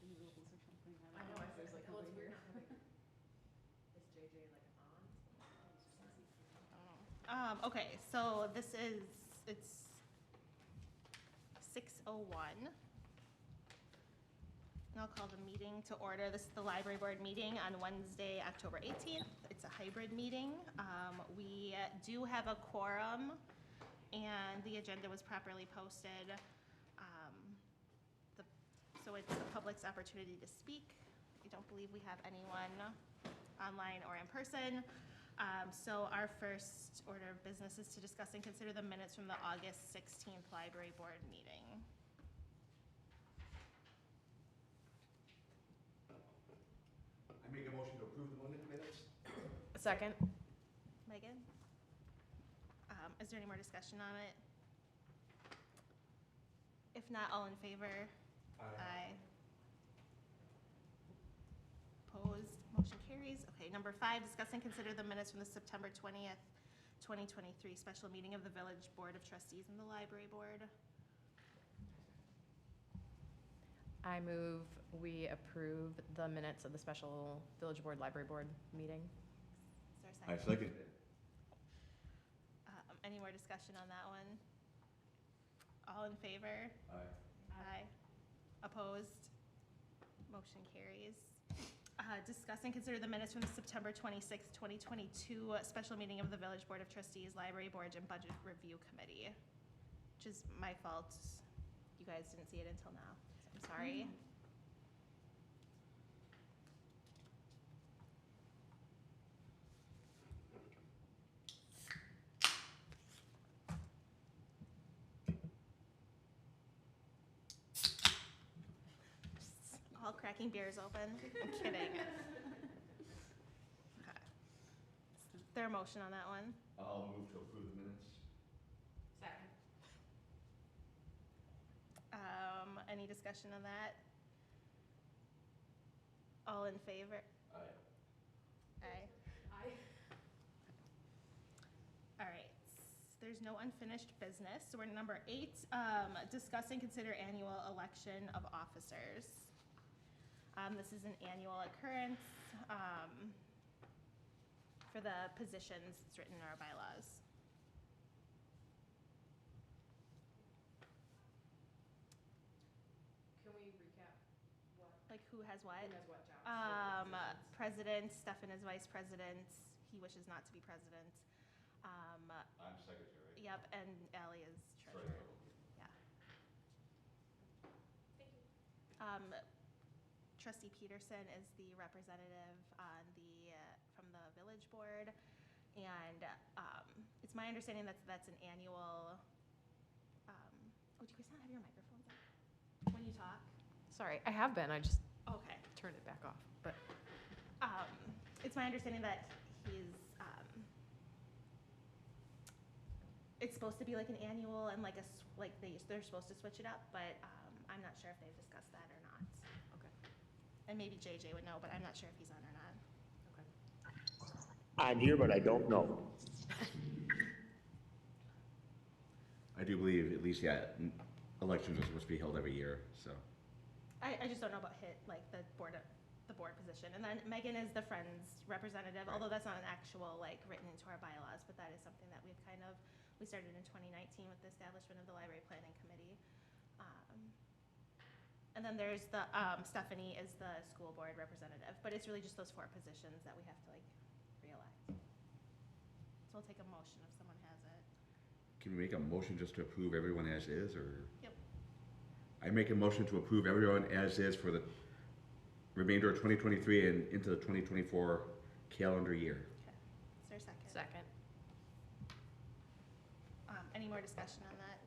e-rules or something. I know, I was like, oh, oh, it's weird here. not having, is JJ like on? Okay, so this is, it's 6:01. And I'll call the meeting to order. This is the library board meeting on Wednesday, October 18th. It's a hybrid meeting. We do have a quorum, and the agenda was properly posted. So it's the public's opportunity to speak. I don't believe we have anyone online or in person. So our first order of business is to discuss and consider the minutes from the August 16th library board meeting. I make a motion to approve the minutes. Second. Megan? Is there any more discussion on it? If not, all in favor? Aye. Opposed? Motion carries. Okay, number 5, discuss and consider the minutes from the September 20th, 2023 special meeting of the Village Board of Trustees and the Library Board. I move we approve the minutes of the special Village Board Library Board meeting. Is there a I second? second it. Any more discussion on that one? All in favor? Aye. Aye. Opposed? Motion carries. Discuss and consider the minutes from the September 26th, 2022 special meeting of the Village Board of Trustees, Library Board, and Budget Review Committee, which is my fault. You guys didn't see it until now, so I'm sorry. All cracking beers open. I'm kidding. Okay. Is there a motion on that one? I'll move to approve the minutes. Second. Any discussion on that? All in favor? Aye. Aye. Aye. All right. There's no unfinished business. So we're at number 8, discuss and consider annual election of officers. This is an annual occurrence for the positions. It's written in our bylaws. Can we recap what? Like who has what? Who has what jobs? President, Stefan is vice president. He wishes not to be president. I'm secretary. Yep, and Ally is treasurer. Treasurer. Yeah. Thank you. Trustee Peterson is the representative on the, from the village board. And it's my understanding that that's an annual, oh, do you guys not have your microphones on when you talk? Sorry, I have been, I just Okay. turned it back off, but. It's my understanding that he's, it's supposed to be like an annual and like they're supposed to switch it up, but I'm not sure if they've discussed that or not. Okay. And maybe JJ would know, but I'm not sure if he's on or not. Okay. I'm here, but I don't know. I do believe, at least, yeah, elections are supposed to be held every year, so. I just don't know about the board position. And then Megan is the Friends representative, Right. although that's not an actual, like, written into our bylaws, but that is something that we've we started in 2019 with the establishment of the Library Planning Committee. And then there's the, Stephanie is the school board representative, but it's really just those 4 positions that we have to, like, re-elect. So I'll take a motion if someone has it. Can we make a motion just to approve everyone as is, or? Yep. I make a motion to approve everyone as is for the remainder of 2023 and into the 2024 calendar year. Okay. Is there a second? Second. Any more discussion on that?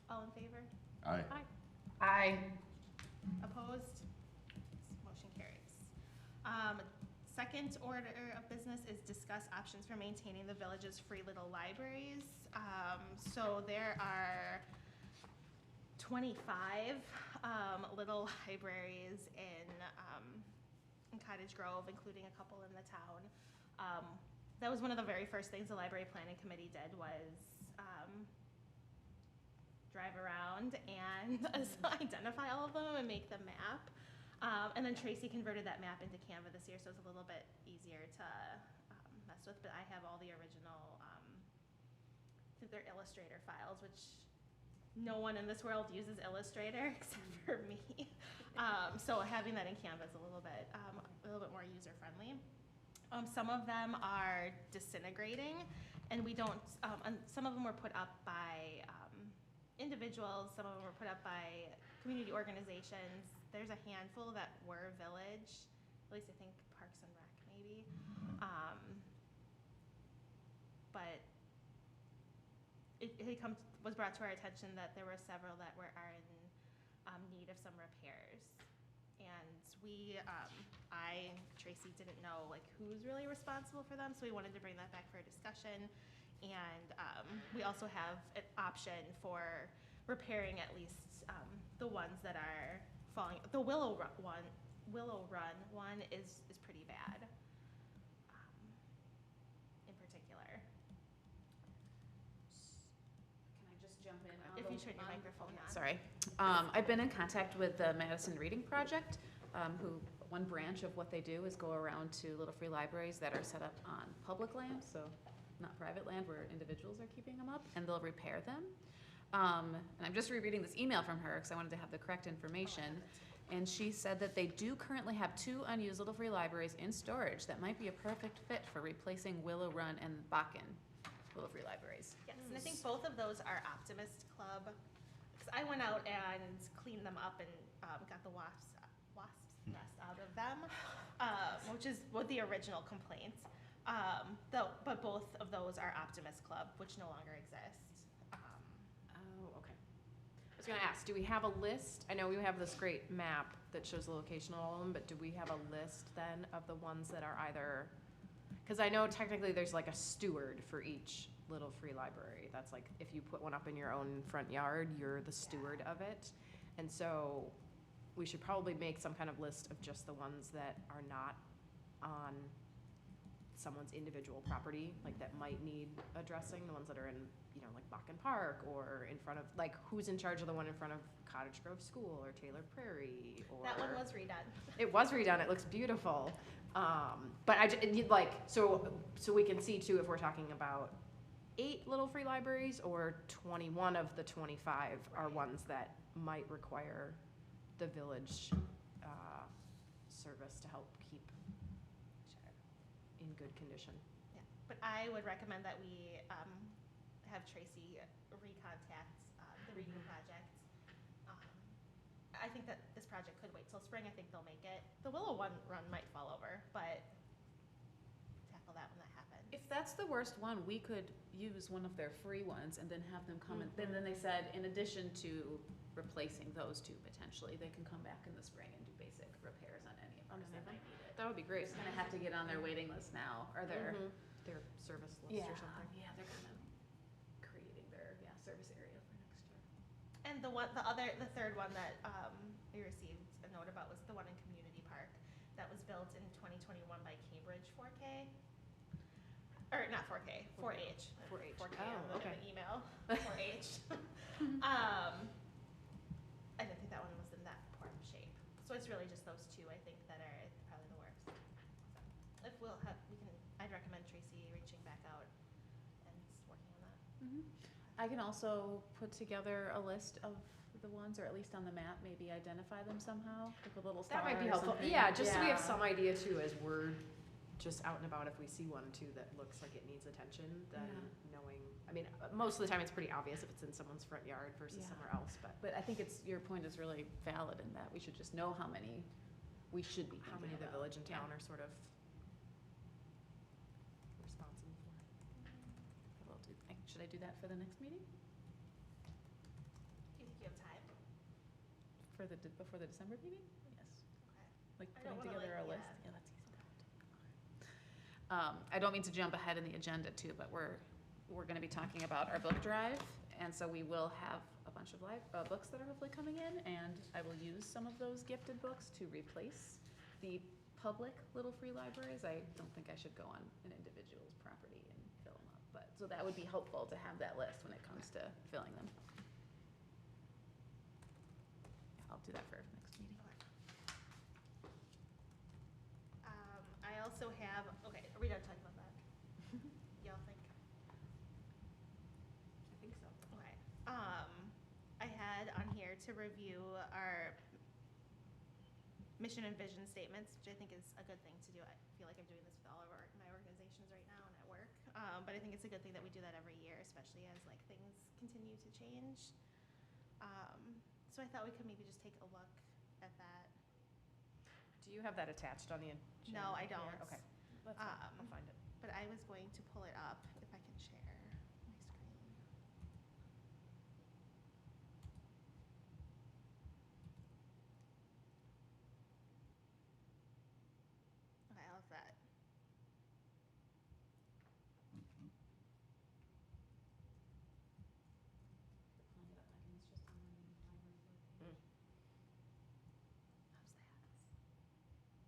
All in favor? Aye. Aye. Aye. Opposed? Motion carries. Second order of business is discuss options for maintaining the village's free little libraries. So there are 25 little libraries in Cottage Grove, including a couple in the town. That was one of the very first things the Library Planning Committee did was drive around around and identify all of them and make the map. And then Tracy converted that map into Canva this year, so it's a little bit easier to mess with, but I have all the original, I think they're Illustrator files, which no one in this world uses Illustrator except for me. So having that in Canva is a little bit more user-friendly. Some of them are disintegrating, and we don't, and some of them were put up by individuals, some of them were put up by community organizations. There's a handful that were village, at least I think Parks and Rec maybe. But it was brought to our attention that there were several that are in need of some repairs. And Tracy didn't know like who's really responsible for them, so we wanted to bring that back for a discussion. And we also have an option for repairing at least the ones that are falling. The Willow Run one is pretty bad, in particular. Can I just jump in? If you turn your microphone on. Sorry. I've been in contact with the Madison Reading Project, one branch of what they do is go around to little free libraries that are set up on public land, so not private land where individuals are keeping them up, and they'll repair them. And I'm just rereading this email from her because I wanted to have the correct information. And she said that they do currently have 2 unused little free libraries in storage that might be a perfect fit for replacing Willow Run and Bakken little free libraries. Yes, and I think both of those are Optimist Club. Because I went out and cleaned them up and got the wasp's nest out of them, which is what the original complaints. But both of those are Optimist Club, which no longer exists. Oh, okay. I was gonna ask, do we have a list? I know we have this great map that shows the location of all of them, but do we have a list then of the ones that are either, because I know technically there's like a steward for each little free library. That's like, if you put one up in your own front yard, you're the steward of it. And so we should probably make some kind of list of just the ones that are not on someone's individual property, like that might need addressing, the ones that are in, you know, like Bakken Park or in front of, like who's in charge of the one in front of Cottage Grove School or Taylor Prairie or. That one was redone. It was redone, it looks beautiful. But so we can see too if we're talking about 8 little free libraries or 21 of the 25 are ones that might require the village service to help keep in good condition. Yeah, but I would recommend that we have Tracy recontact the Reading Project. I think that this project could wait till spring. I think they'll make it. The Willow Run might fall over, but tackle that when that happens. If that's the worst one, we could use one of their free ones and then have them come and then they said, in addition to replacing those 2 potentially, they can come back in the spring and do basic repairs on any of ours that might need it. That would be great. Just gonna have to get on their waiting list now, or their Their service list or something. Yeah, they're kind of creating their service area for next year. And the third one that we received a note about was the one in Community Park that was built in 2021 by Cambridge 4K. Or not 4K, 4H. 4H. 4K Oh, okay. in the email. 4H. I didn't think that one was in that poor shape. So it's really just those 2, I think, that are probably the worst. So if I'd recommend Tracy reaching back out and working on that. I can also put together a list of the ones, or at least on the map, maybe identify them somehow, like a little star That might be or helpful. something. Yeah, just so we have some idea too, as we're just out and about, if we see one too that looks like it needs attention, then knowing, I mean, most of the time it's pretty obvious if it's in someone's front yard versus somewhere else, But I think your point is really valid in that we should just know how many we should be how many thinking the about. village and town are sort of responsible for. Should I do that for the next meeting? Do you think you have time? Before the December meeting? Yes. Okay. Like I don't putting wanna, together a like, list? Yeah, that's easy. I don't mean to jump ahead in the agenda too, but we're gonna be talking about our book drive. And so we will have a bunch of books that are hopefully coming in, and I will use some of those gifted books to replace the public little free libraries. I don't think I should go on an individual's property and fill them up, so that would be helpful to have that list when it comes to filling them. do that for next meeting. I also have, okay, are we done talking about that? Y'all think? I think so. Okay. I had on here to review our mission and vision statements, which I think is a good thing to do. I feel like I'm doing this with all of my organizations right now and at work. But I think it's a good thing that we do that every year, especially as like things continue to change. So I thought we could maybe just take a look at that. Do you have that attached on the agenda? No, I here? don't. Okay, that's fine. I'll find it. But I was going to pull it up if I can share my screen. Okay, how's that? Pulling it up, Megan, it's just on the library board page.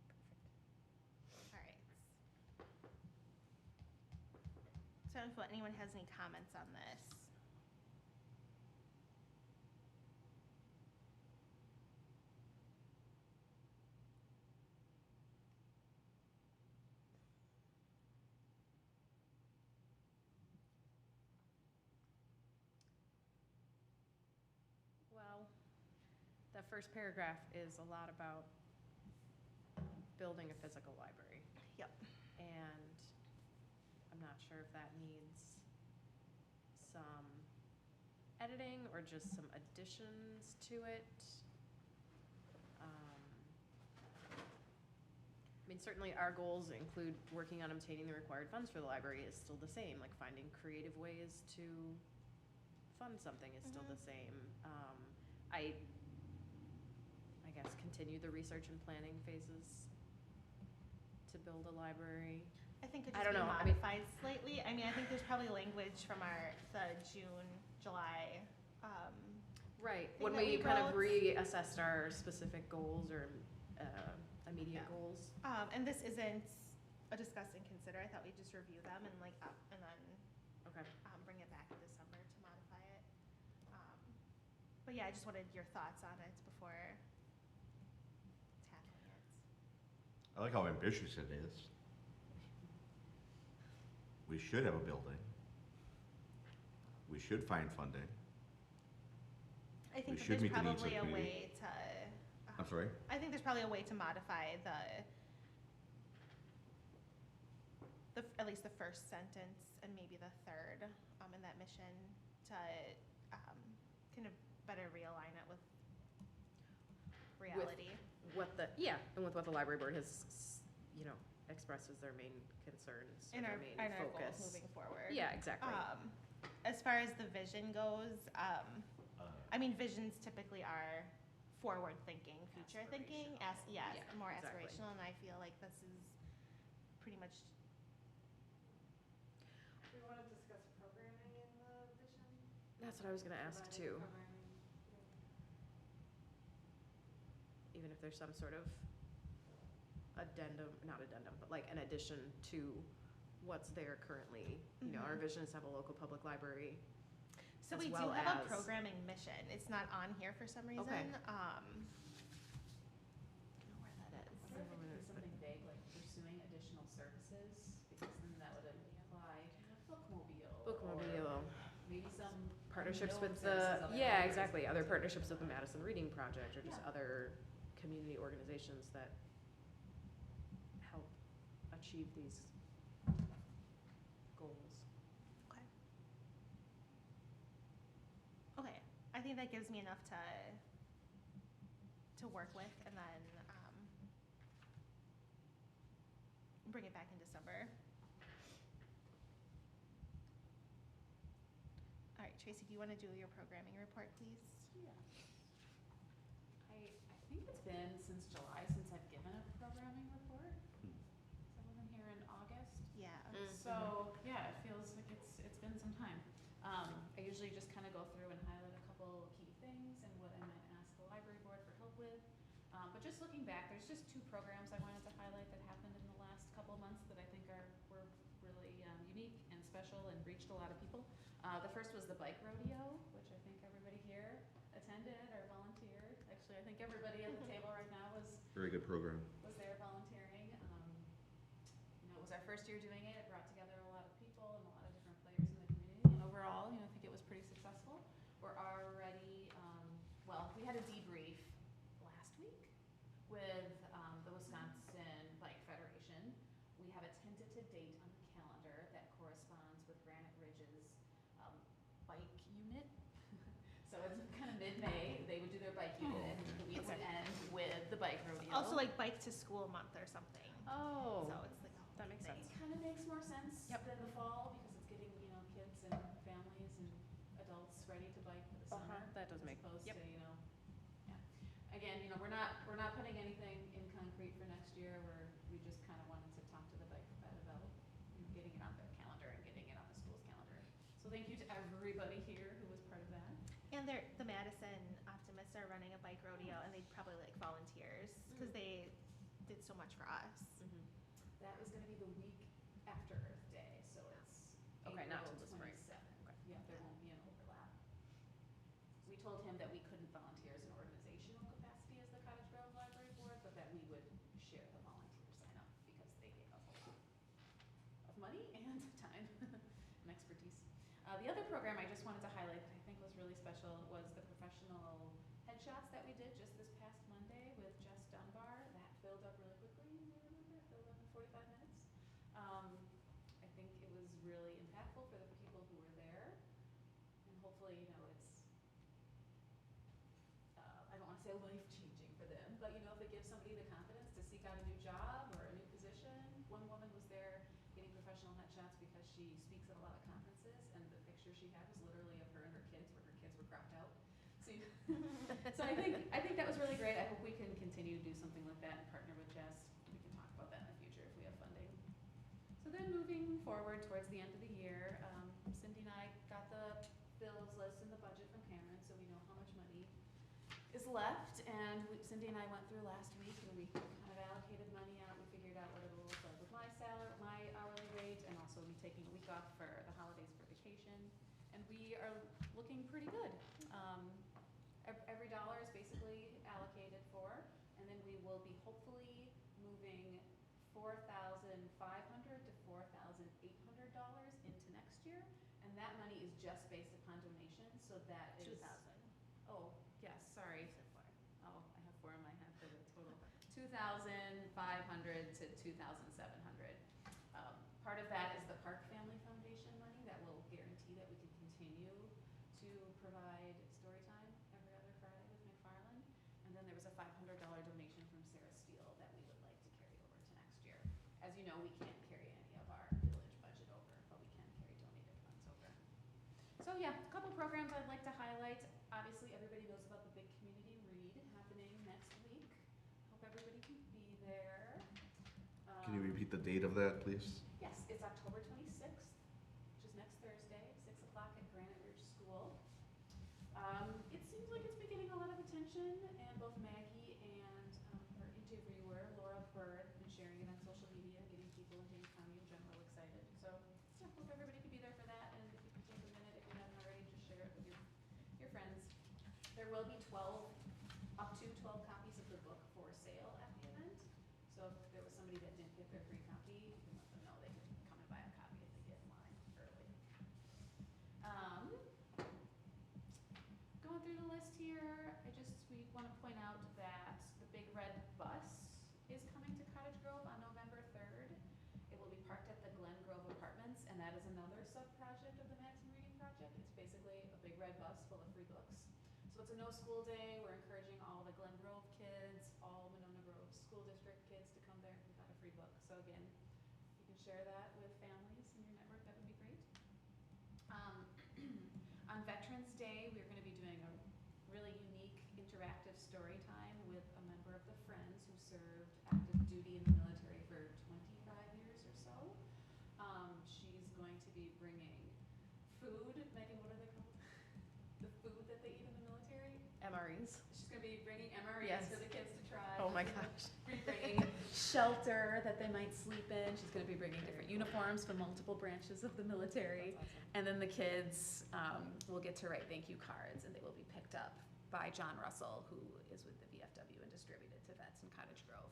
How's that? All right. So if anyone has any comments on this. Well, the first paragraph is a lot about building a physical library. Yep. And I'm not sure if that needs some editing or just some additions to it. I mean, certainly our goals include working on obtaining the required funds for the library is still the same, like finding creative ways to fund something is still the same. I guess continue the research and planning phases to build a library. I think it I just don't be know, I mean- modified slightly. I mean, I think there's probably language from the June, July, Right, thing when that we we kind of wrote. reassessed our specific goals or immediate Yeah. goals. and this isn't a discuss and consider. I thought we'd just review them and like and then Okay. bring it back in December to modify it. But yeah, I just wanted your thoughts on it before tackling it. I like how ambitious it is. We should have a building. We should find funding. I think that should there's meet the needs of probably the a community. way to. I'm sorry? I think there's probably a way to modify at least the first sentence and maybe the third in that mission to kind of better realign it with reality. And with what the library board has, expressed as their main concerns, or And their our, main and our focus. goals moving forward. Yeah, exactly. As far as the vision goes, I mean, visions typically are forward-thinking, future-thinking, Yeah, more exactly. aspirational, and I feel like this is pretty much. Do we want to discuss programming in the vision? That's what I was gonna ask Providing too, programming, even if there's some sort of not addendum, but like an addition to what's there currently. Our vision is to have a local public library. So as we do well have a as- programming mission. It's not on here for some reason. Okay. I don't know where that is. I wonder if it could be something vague, like pursuing additional services, because then that would imply bookmobile. Bookmobile. or Maybe some. Partnerships unknown with services the, other yeah, libraries exactly, other do. partnerships with the Madison Reading Project, or just Yeah. other community organizations that help achieve these goals. Okay. Okay, I think that gives me enough to work with, and then bring it back in December. All right, Tracy, do you want to do your programming report, please? Yeah. I think it's been since July since I've given a programming report. So I wasn't here in August. Yeah. So, yeah, it feels like it's been some time. I usually just kind of go through and highlight a couple key things and what I might ask the library board for help with. But just looking back, there's just two programs I wanted to highlight that happened in the last couple of months that I think were really unique and special and reached a lot of people. The first was the bike rodeo, which I think everybody here attended or volunteered. Actually, I think everybody Very good program. was there volunteering. You know, it was our first year doing it. It brought together a lot of people and a lot of different players in the community. And overall, you know, I think it was pretty successful. We're already, well, we had a debrief last week with the Wisconsin Bike Federation. We have a tentative date on the calendar that corresponds with Granite Ridge's bike unit. So it's kind of mid-May. They would do their bike unit, and the week would end with the bike rodeo. Also like bike to school month or something. Oh, So it's like a whole that makes thing. sense. It kind of makes more sense Yep. than the fall because it's getting, you know, kids and families and adults ready to bike for the summer. That does make, As opposed yep. to, you know, yeah. Again, you know, we're not putting anything in concrete for next year. We just kind of wanted to talk to the bike fed about you know, getting it on their calendar and getting it on the school's calendar. So thank you to everybody here who was part of that. And the Madison Optimists are running a bike rodeo, and they'd probably like volunteers because they did so much for us. Mhm. That is gonna be the week after Earth Day, so it's Okay, not April till the spring. 27th. Okay. Yeah, there won't be an overlap. We told him that we couldn't volunteer as an organizational capacity as the Cottage Grove Library Board, but that we would share the volunteer sign up because they gave us a lot of money and time and expertise. The other program I just wanted to highlight that I think was really special was the professional headshots that we did just this past Monday with Jess Dunbar. That filled up really quickly, you may remember, it filled up in 45 minutes. I think it was really impactful for the people who were there, and hopefully, you know, it's, I don't wanna say life-changing for them, but you know, if it gives somebody the confidence to seek out a new job or a new position. One woman was there getting professional headshots because she speaks at a lot of conferences, and the picture she had was literally of her and her kids, where her kids were cropped out. So, so I think that was really great. I hope we can continue to do something like that and partner with Jess. We can talk about that in the future if we have funding. So then moving forward towards the end of the year, Cindy and I got the bills list and the budget from Cameron, so we know how much money is left. And Cindy and I went through last week, and we kind of allocated money out. We figured out what it will look like with my salary, my hourly rate, and also me taking a week off for the holidays for vacation. And we are looking pretty good. Every dollar is basically allocated for, and then we will be hopefully moving $4,500 to $4,800 into next year, and that money is just based upon donations, so that is. 2,000. Oh, yes, sorry. Oh, I have 4 in my head for the total. 2,500 to 2,700. Part of that is the Park Family Foundation money that will guarantee that we can continue to provide story time every other Friday with McFarland. And then there was a $500 donation from Sarah Steele that we would like to carry over to next year. As you know, we can't carry any of our village budget over, but we can carry donated funds over. So yeah, a couple programs I'd like to highlight. Obviously, everybody knows about the big community read happening next week. Hope everybody can be there. Can you repeat the date of that, please? Yes, it's October 26th, which is next Thursday, 6 o'clock at Granite Ridge School. It seems like it's been getting a lot of attention, and both Maggie and our interviewer, Laura Bird, have been sharing it on social media, getting people in James County in general excited. So, yeah, hope everybody can be there for that, and if you can take a minute, if you haven't already, just share it with your friends. There will be up to 12 copies of the book for sale at the event. So if there was somebody that didn't get their free copy, you can let them know they can come and buy a copy if they get in line early. Going through the list here, we want to point out that the Big Red Bus is coming to Cottage Grove on November 3rd. It will be parked at the Glen Grove Apartments, and that is another sub-project of the Madison Reading Project. It's basically a big red bus full of free books. So it's a no-school day. We're encouraging all the Glen Grove kids, all Monona Grove School District kids to come there and pick out a free book. So again, if you can share that with families in your network, that would be great. On Veterans Day, we're going to be doing a really unique interactive story time with a member of the Friends who served active duty in the military for 25 years or so. She's going to be bringing food. Megan, what are they called? The food that they eat in the military? MREs. She's going to be bringing MREs Yes. for the kids to try. Oh my She's gonna gosh. be bringing shelter that they might sleep in. She's going to be bringing different uniforms from multiple branches of the military. That's awesome. And then the kids will get to write thank you cards, and they will be picked up by John Russell, who is with the VFW and distributed to vets in Cottage Grove.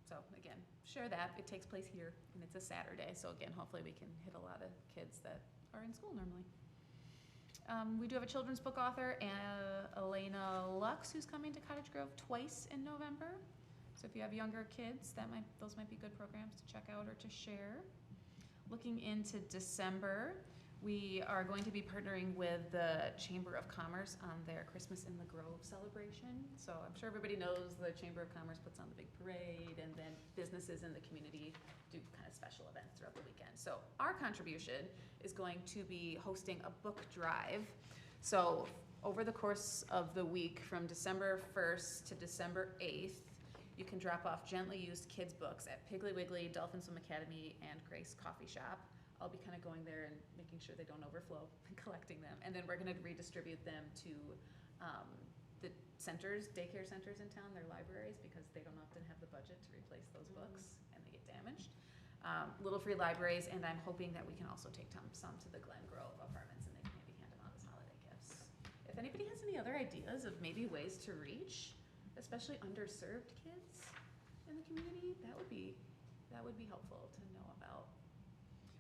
So again, share that. It takes place here, and it's a Saturday. So again, hopefully we can hit a lot of kids that are in school normally. We do have a children's book author, Elena Lux, who's coming to Cottage Grove twice in November. So if you have younger kids, those might be good programs to check out or to share. Looking into December, we are going to be partnering with the Chamber of Commerce on their Christmas in the Grove celebration. So I'm sure everybody knows the Chamber of Commerce puts on the big parade, and then businesses in the community do kind of special events throughout the weekend. So our contribution is going to be hosting a book drive. So over the course of the week from December 1st to December 8th, you can drop off gently used kids' books at Piggly Wiggly, Dolphin Swim Academy, and Grace Coffee Shop. I'll be kind of going there and making sure they don't overflow and collecting them. And then we're going to redistribute them to the centers, daycare centers in town, their libraries, because they don't often have the budget to replace those books and they get damaged. Little free libraries, and I'm hoping that we can also take some to the Glen Grove apartments and they can maybe hand them out as holiday gifts. If anybody has any other ideas of maybe ways to reach, especially underserved kids in the community, that would be helpful to know about.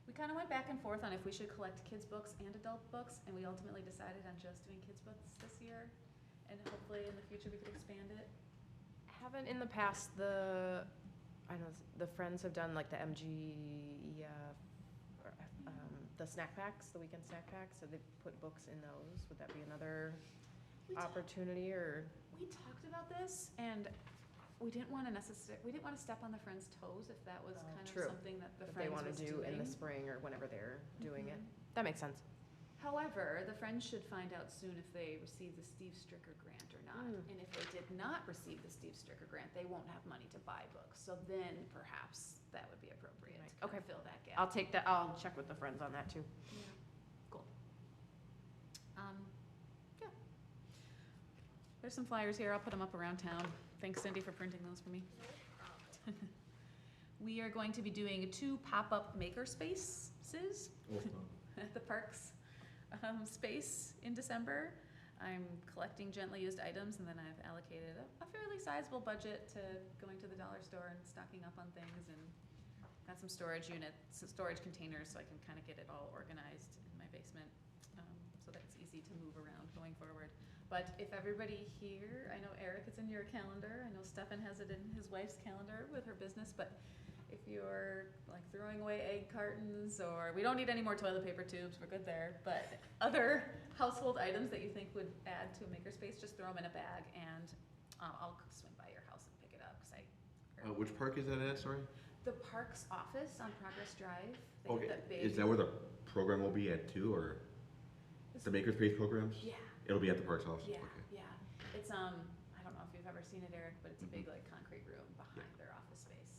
We kind of went back and forth on if we should collect kids' books and adult books, and we ultimately decided on just doing kids' books this year. And hopefully in the future we could expand it. Haven't in the past the friends have done like the MGEF, or, the snack packs, the weekend snack packs, so they put books in those. Would that be another opportunity, or? We talked about this, and we didn't want to step on the friends' toes if that was kind of True. something that the If they friends want to was do doing. in the spring or whenever they're doing it. Mhm. That makes sense. However, the friends should find out soon if they received the Steve Stricker grant or not. And if they did not receive the Steve Stricker grant, they won't have money to buy books. So then perhaps that would be appropriate to kind Okay. of fill that gap. I'll take that. I'll check with the friends on that too. Yeah. Cool. Yeah. There's some flyers here. I'll put them up around town. Thanks, Cindy, for printing those for me. We are going to be doing 2 pop-up maker spaces at the parks space in December. I'm collecting gently used items, and then I've allocated a fairly sizable budget to going to the dollar store and stocking up on things, and got some storage units, some storage containers, so I can kind of get it all organized in my basement, so that it's easy to move around going forward. But if everybody here, I know Eric, it's in your calendar, I know Stefan has it in his wife's calendar with her business, but if you're like throwing away egg cartons, or we don't need any more toilet paper tubes, we're good there, but other household items that you think would add to a makerspace, just throw them in a bag, and I'll swing by your house and pick it up, because Which park is that at, sorry? the parks office on Progress Drive, they have Okay, that big. is that where the program will be at too, or the makerspace programs? Yeah, It'll be at the parks also? yeah, Okay. yeah. It's, I don't know if you've ever seen it, Eric, but it's a big like concrete room behind their office space.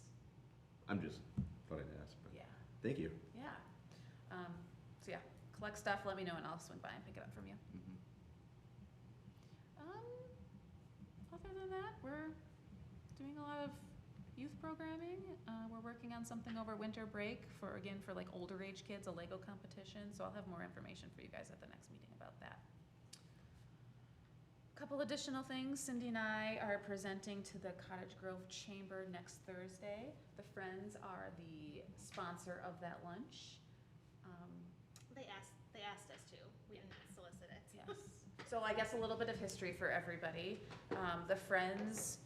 I'm just, thought I'd ask, but Yeah, thank you. yeah. So yeah, collect stuff, let me know, and I'll swing by and pick it up from you. Other than that, we're doing a lot of youth programming. We're working on something over winter break for like older age kids, a Lego competition. So I'll have more information for you guys at the next meeting about that. Couple additional things. Cindy and I are presenting to the Cottage Grove Chamber next Thursday. The Friends are the sponsor of that lunch. They asked us to. We didn't solicit it. Yes. So I guess a little bit of history for everybody. The Friends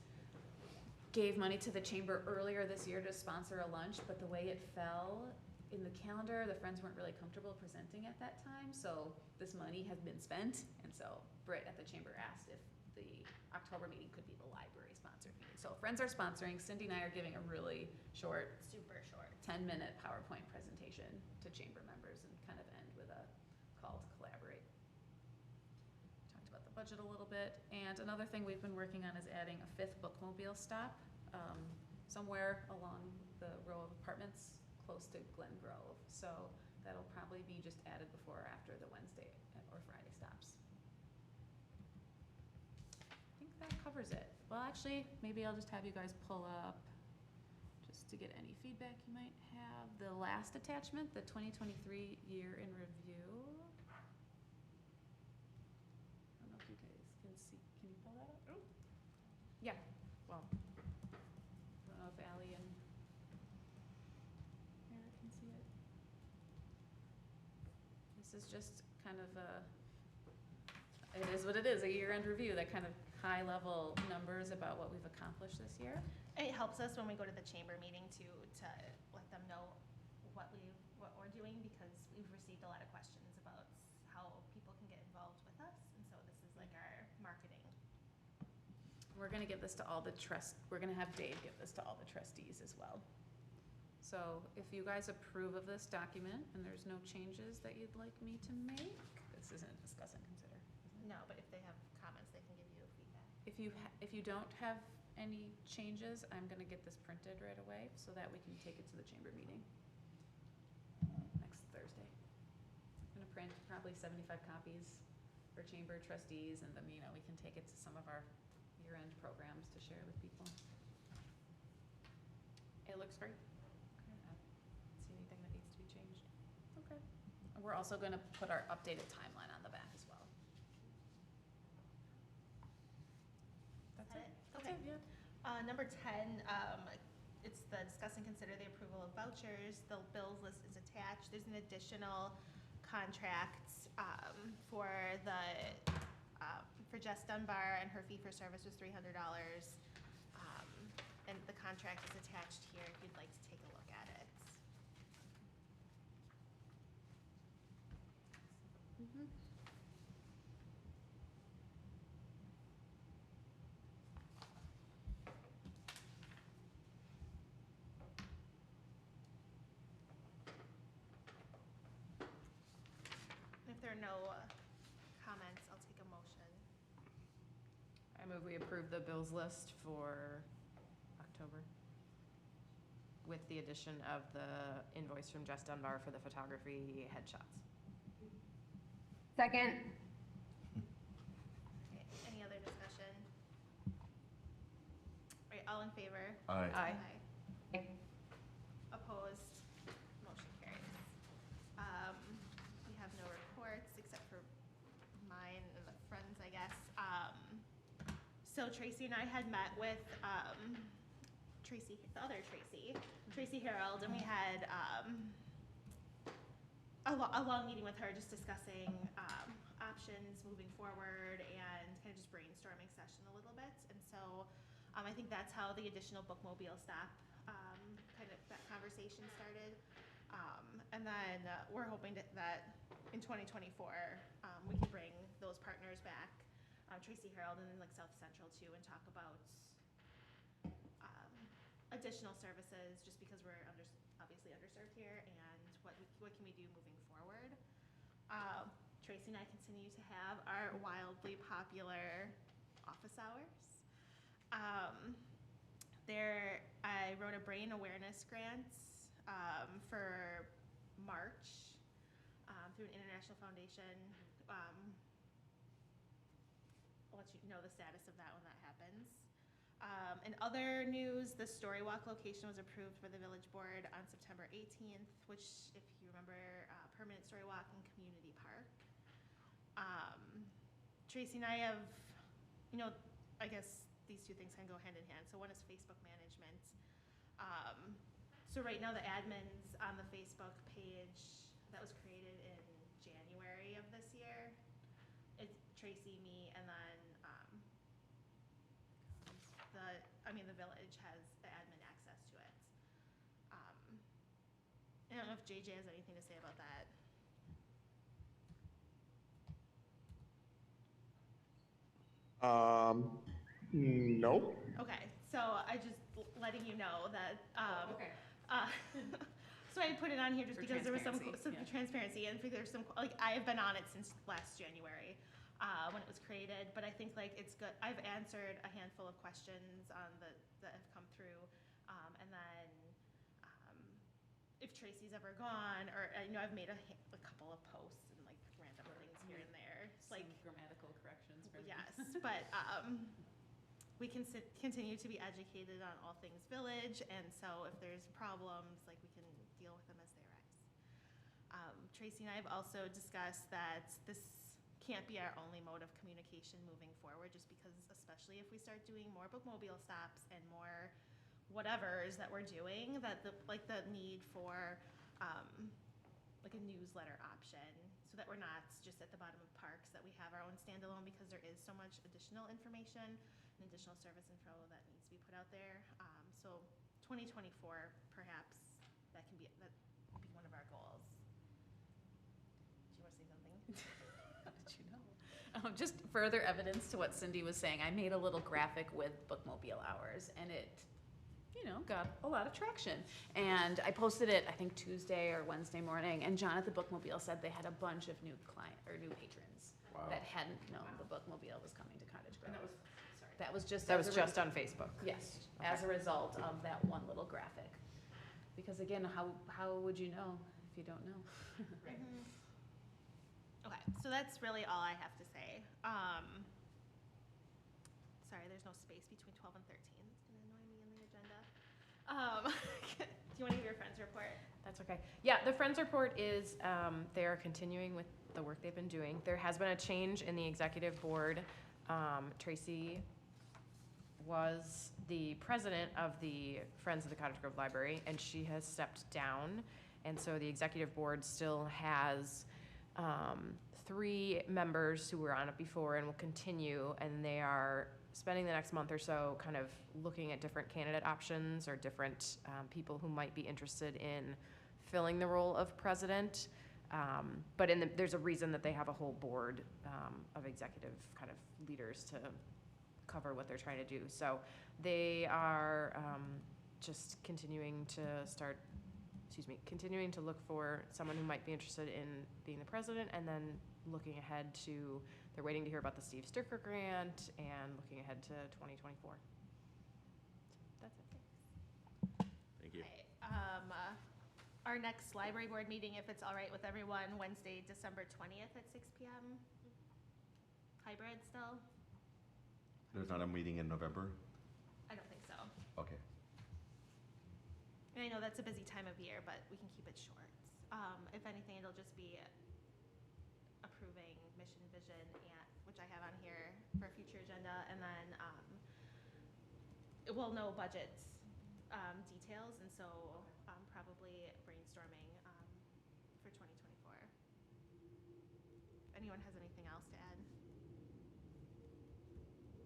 gave money to the chamber earlier this year to sponsor a lunch, but the way it fell in the calendar, the Friends weren't really comfortable presenting at that time, so this money has been spent, and so Britt at the chamber asked if the October meeting could be the library sponsored meeting. So Friends are sponsoring. Cindy and I are giving a really short, Super short. 10-minute PowerPoint presentation to chamber members and kind of end with a call to collaborate. Talked about the budget a little bit, and another thing we've been working on is adding a 5th bookmobile stop somewhere along the row of apartments close to Glen Grove. So that'll probably be just added before or after the Wednesday or Friday stops. I think that covers it. Well, actually, maybe I'll just have you guys pull up, just to get any feedback you might have, the last attachment, the 2023 year in review. I don't know if you Can you pull that up? Yeah, well, I don't know if Ally and Eric can see it. This is just kind of it is what it is, a year-end review, that kind of high-level numbers about what we've accomplished this year. It helps us when we go to the chamber meeting to let them know what we're doing, because we've received a lot of questions about how people can get involved with us, and so this is like our marketing. We're gonna give this to all the we're gonna have Dave give this to all the trustees as well. So if you guys approve of this document and there's no changes that you'd like me to make, this isn't discuss and consider. No, but if they have comments, they can give you feedback. If you don't have any changes, I'm gonna get this printed right away so that we can take it to the chamber meeting next Thursday. I'm gonna print probably 75 copies for chamber trustees, and then, we can take it to some of our year-end programs to share with people. it looks great. I don't see anything that needs to be changed. Okay. And we're also gonna put our updated timeline on the back as well. That's it. That's Okay. it, yeah. Number 10, it's the discuss and consider the approval of vouchers. The bills list is attached. There's an additional contract for Jess Dunbar, and her fee for service was $300. And the contract is attached here if you'd like to take a look at it. Mm-hmm. If there are no comments, I'll take a motion. I move we approve the bills list for October with the addition of the invoice from Jess Dunbar for the photography headshots. Second. Okay, any other discussion? All right, all in favor? Aye. Opposed? Motion carries. We have no reports except for mine and the friends, I guess. So Tracy and I had met with the other Tracy Harold, and we had a long meeting with her just discussing options moving forward and kind of just brainstorming session a little bit. And so I think that's how the additional bookmobile stop kind of that conversation started. And then we're hoping that in 2024 we can bring those partners back, Tracy Harold and then like South Central too, and talk about additional services, just because we're obviously underserved here, and what can we do moving forward. Tracy and I continue to have our wildly popular office hours. I wrote a brain awareness grant for March through an international foundation. I'll let you know the status of that when that happens. In other news, the Story Walk location was approved by the village board on September 18th, which, if you remember, permanent Story Walk in Community Park. Tracy and I have, I guess these two things can go hand in hand. So one is Facebook management. So right now the admins on the Facebook page that was created in January of this year, it's Tracy, me, and then the village has the admin access to it. I don't know if JJ has anything to say about that. No. Okay, so I just letting you know that, Okay. so I put it on here just For because there was some transparency, yeah. transparency, and there's some, like, I have been on it since last January, when it was created, but I think like it's good. I've answered a handful of questions that have come through, and then if Tracy's ever gone, or I've made a couple of posts and like random things here and there, Some like grammatical corrections for me. yes, but we can continue to be educated on all things village, and so if there's problems, like we can deal with them as they arise. Tracy and I have also discussed that this can't be our only mode of communication moving forward, just because especially if we start doing more bookmobile stops and more whatevers that we're doing, that the need for, like a newsletter option, so that we're not just at the bottom of parks, that we have our own standalone, because there is so much additional information and additional service info that needs to be put out there. So 2024, perhaps, that can be one of our goals. Do you want to say something? How did you know? Just further evidence to what Cindy was saying, I made a little graphic with bookmobile hours, and it, got a lot of traction. And I posted it, I think, Tuesday or Wednesday morning, and John at the bookmobile said they had a bunch of new new patrons that hadn't known the bookmobile was coming to Cottage Grove. And That was just that was as a just on Facebook. Yes, Okay. as a result of that one little graphic. Because again, how would you know if you don't know? Right. Okay, so that's really all I have to say. Sorry, there's no space between 12 and 13. It's gonna annoy me in the agenda. Do you want to give your friends report? That's okay. Yeah, the Friends report is, they're continuing with the work they've been doing. There has been a change in the executive board. Tracy was the president of the Friends of the Cottage Grove Library, and she has stepped down. And so the executive board still has 3 members who were on it before and will continue, and they are spending the next month or so kind of looking at different candidate options or different people who might be interested in filling the role of president. But there's a reason that they have a whole board of executive kind of leaders to cover what they're trying to do. So they are just continuing to look for someone who might be interested in being the president, and then looking ahead to, they're waiting to hear about the Steve Stricker grant and looking ahead to 2024. That's it. Thank you. Okay, our next library board meeting, if it's all right with everyone, Wednesday, December 20th at 6 p.m. Hybrid still? There's not a meeting in November? I don't think so. Okay. And I know that's a busy time of year, but we can keep it short. If anything, it'll just be approving mission, vision, and, which I have on here for a future agenda, and then we'll know budget details, and so probably brainstorming for 2024. If anyone has anything else to add?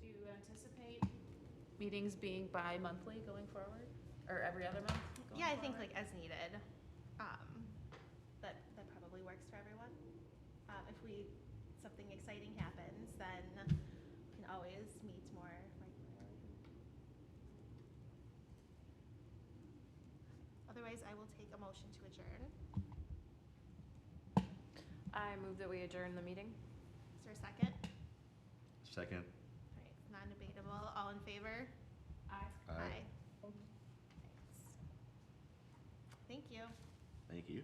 Do you anticipate meetings being bi-monthly going forward, or every other month? Yeah, I think like as needed. That probably works for everyone. If something exciting happens, then we can always meet more regularly. Otherwise, I will take a motion to adjourn. I move that we adjourn the meeting. Is there a second? Second. All right, it's non-debatable. All in favor? Aye. Thanks. Thank you. Thank you.